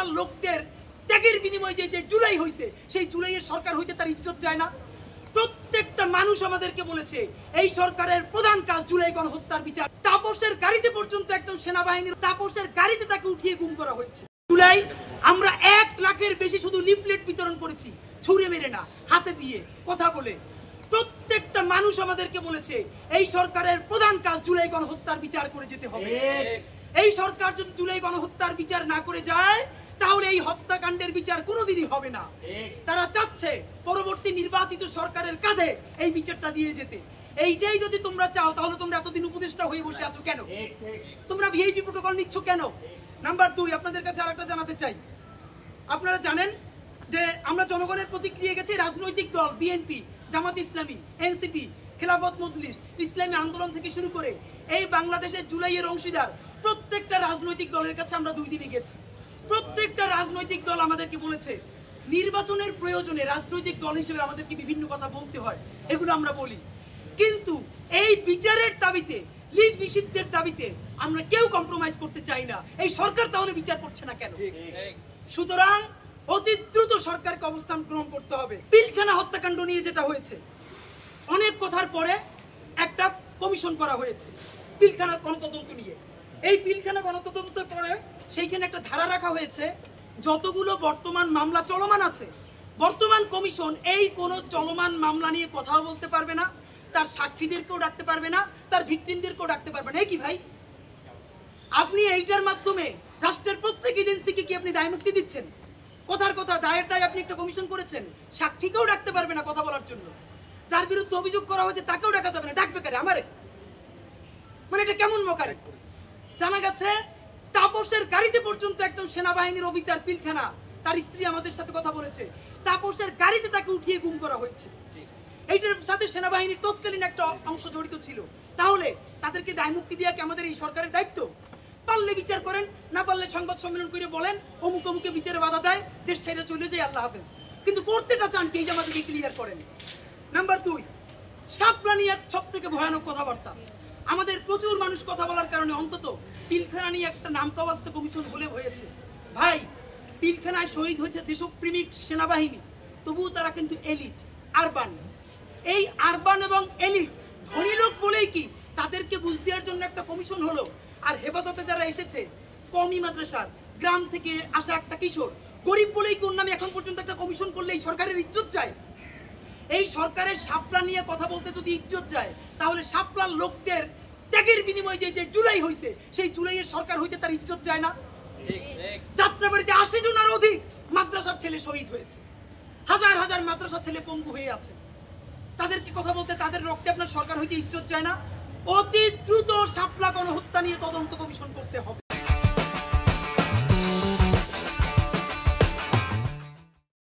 শাপলার লোকদের ত্যাগের বিনিময়ে যে জুলাই হয়েছে সেই জুলাইয়ের সরকার হইতে তার ইজ্জত যায় না। প্রত্যেকটা মানুষ আমাদেরকে বলেছে এই সরকারের প্রধান কাজ জুলাই গণহত্যার বিচার। তাপসের গাড়িতে পর্যন্ত একজন সেনাবাহিনীর তাপসের গাড়িতে তাকে উঠিয়ে গুম করা হয়েছে। জুলাই আমরা 1 লাখের বেশি শুধু লিফলেট বিতরণ করেছি, ছুঁড়ে মেরে না, হাতে দিয়ে কথা বলে। প্রত্যেকটা মানুষ আমাদেরকে বলেছে এই সরকারের প্রধান কাজ জুলাই গণহত্যার বিচার করে যেতে হবে। এই সরকার যদি জুলাই গণহত্যার বিচার না করে যায় তাহলে এই হত্যাকাণ্ডের বিচার কোনোদিনই হবে না। তারা চাচ্ছে পরবর্তী নির্বাচিত সরকারের কাঁধে এই বিচারটা দিয়ে যেতে। এইটাই যদি তোমরা চাও তাহলে তোমরা এতদিন উপদেষ্টা হয়ে বসে আছো কেন? তোমরা ভিআইপি প্রোটোকল নিচ্ছ কেন? নাম্বার 2, আপনাদের কাছে আরেকটা জানাতে চাই। আপনারা জানেন যে আমরা জনগণের প্রতিক্রিয়া গেছি রাজনৈতিক দল বিএনপি, জামাত ইসলামী, এনসিপি, খেলাফত মজলিস, ইসলামী আন্দোলন থেকে শুরু করে এই বাংলাদেশের জুলাইয়ের অংশীদার প্রত্যেকটা রাজনৈতিক দলের কাছে আমরা 2 দিনে গেছি। প্রত্যেকটা রাজনৈতিক দল আমাদেরকে বলেছে নির্বাচনের প্রয়োজনে রাজনৈতিক দল হিসেবে আমাদেরকে বিভিন্ন কথা বলতে হয়, এগুলো আমরা বলি। কিন্তু এই বিচারের দাবিতে, লীগ নিষিদ্ধের দাবিতে আমরা কেউ কম্প্রোমাইজ করতে চাই না। এই সরকার তাহলে বিচার করছে না কেন? সুতরাং অতি দ্রুত সরকারকে অবস্থান গ্রহণ করতে হবে। পিলখানা হত্যাকাণ্ড নিয়ে যেটা হয়েছে, অনেক কথার পরে একটা কমিশন করা হয়েছে পিলখানা গণতদন্ত নিয়ে। এই পিলখানা গণতদন্তের পরে সেইখানে একটা ধারা রাখা হয়েছে যতগুলো বর্তমান মামলা চলমান আছে, বর্তমান কমিশন এই কোন চলমান মামলা নিয়ে কথা বলতে পারবে না, তার সাক্ষীদেরকেও ডাকতে পারবে না, তার ভিকটিমদেরকেও ডাকতে পারবে না। কি ভাই, আপনি এইটার মাধ্যমে রাষ্ট্রের প্রত্যেক এজেন্সিকে কি আপনি দায়মুক্তি দিচ্ছেন? কথার কথা দায়ের দায় আপনি একটা কমিশন করেছেন, সাক্ষীকেও ডাকতে পারবে না কথা বলার জন্য। যার বিরুদ্ধে অভিযোগ করা হয়েছে তাকেও ডাকা যাবে না, ডাকবে কারে? আমারে? মানে এটা কেমন মকারে? জানা গেছে তাপসের গাড়িতে পর্যন্ত একজন সেনাবাহিনীর অফিসার পিলখানা, তার স্ত্রী আমাদের সাথে কথা বলেছে, তাপসের গাড়িতে তাকে উঠিয়ে গুম করা হয়েছে। এইটার সাথে সেনাবাহিনীর তৎকালীন একটা অংশ জড়িত ছিল। তাহলে তাদেরকে দায়মুক্তি দেওয়া কি আমাদের এই সরকারের দায়িত্ব? পারলে বিচার করেন, না পারলে সংবাদ সম্মেলন করে বলেন অমুক অমুকে বিচারে বাধা দেয়, দেশ ছেড়ে চলে যায়, আল্লাহ হাফেজ। কিন্তু করতেটা চান কি? এই যে আমাদেরকে ক্লিয়ার করেন। নাম্বার 2, শাপলা নিয়ে সব থেকে ভয়ানক কথাবার্তা। আমাদের প্রচুর মানুষ কথা বলার কারণে অন্তত পিলখানা নিয়ে একটা নামকাওয়াস্তে কমিশন হলে হয়েছে। ভাই, পিলখানায় শহীদ হয়েছে দেশপ্রেমিক সেনাবাহিনী, তবুও তারা কিন্তু এলিট, আরবান। এই আরবান এবং এলিট ধনী লোক বলেই কি তাদেরকে বুঝ দেওয়ার জন্য একটা কমিশন হলো। আর হেফাজতে যারা এসেছে কওমি মাদ্রাসার গ্রাম থেকে আসা একটা কিশোর, গরিব বলেই কোন নামে এখন পর্যন্ত একটা কমিশন করলে এই সরকারের ইজ্জত যায়? এই সরকারের শাপলা নিয়ে কথা বলতে যদি ইজ্জত যায় তাহলে শাপলার লোকদের ত্যাগের বিনিময়ে যে জুলাই হয়েছে সেই জুলাইয়ের সরকার হইতে তার ইজ্জত যায় না? যাত্রাবাড়িতে 80 জনের অধিক মাদ্রাসার ছেলে শহীদ হয়েছে, হাজার হাজার মাদ্রাসার ছেলে পঙ্গু হয়ে আছে। তাদেরকে কথা বলতে, তাদের রক্তে আপনার সরকার হইতে ইজ্জত যায় না? অতি দ্রুত শাপলা গণহত্যা নিয়ে তদন্ত কমিশন করতে হবে।